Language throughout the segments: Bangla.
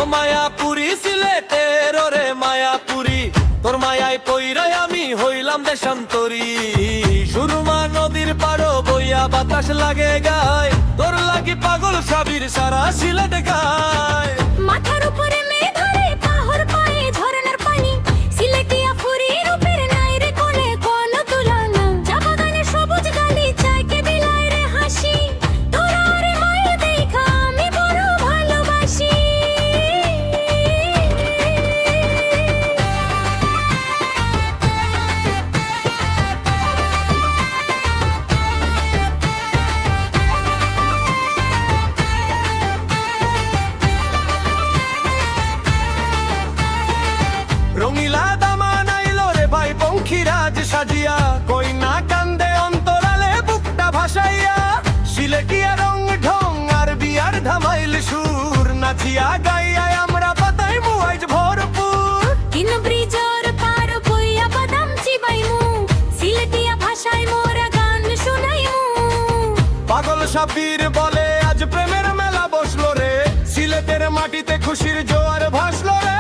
ও মায়াপুরি সিলেটের ওরে মায়াপুরি, তোর মায়ায় পইরাই আমি হইলাম দেশান্তরী। সুরমা নদীর পাড়ো বইয়া বাতাস লাগে গায়, তোর লাগি পাগল সাবির সারা সিলেট গায়। মাথার উপরে মেয়ে ধরে পাহর পায়ে ঝরনার পানি, সিলেটিয়া ফুরি রূপের নাই রে কোনে কোন তুলনা। চা বাগানে সবুজ গালি চাইকে বিলায় রে হাসি, তোরা রে মায়া দেখা আমি বড় ভালোবাসি। রঙিলা দামা নাইলো রে ভাই পঙ্খিরাজ সাজিয়া, কই না কান্দে অন্তরালে বুকটা ভাসাইয়া। সিলেটিয়া রং ঢং আর বিয়ার ধামাইল সুর, নাচিয়া গাইয়া আমরা পাতাই মুয়াইজ ভরপুর। তিন ব্রিজর পার বইয়া বাদাম চিবাইমু, সিলেটিয়া ভাষায় মোরা গান শুনাইমু। পাগল সাবির বলে আজ প্রেমের মেলা বসলো রে, সিলেটের মাটিতে খুশির জোয়ার ভাসলো রে।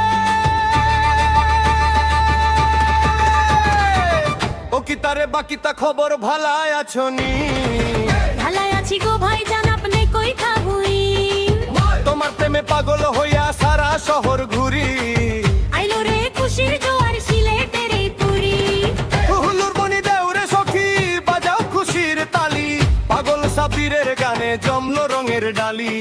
ও কিতারে বাকিতা খবর ভালাই আছনি? ভালাই আছি গো ভাই জান আপনি কই থাকুই। তোমার প্রেমে পাগল হইয়া সারা শহর ঘুরি। আইলো রে খুশির জোয়ার সিলেটের এই পুরি। হুলুর বনি দেউরে সখী বাজাও খুশির তালি, পাগল সাবিরের গানে জমলো রঙের ডালি।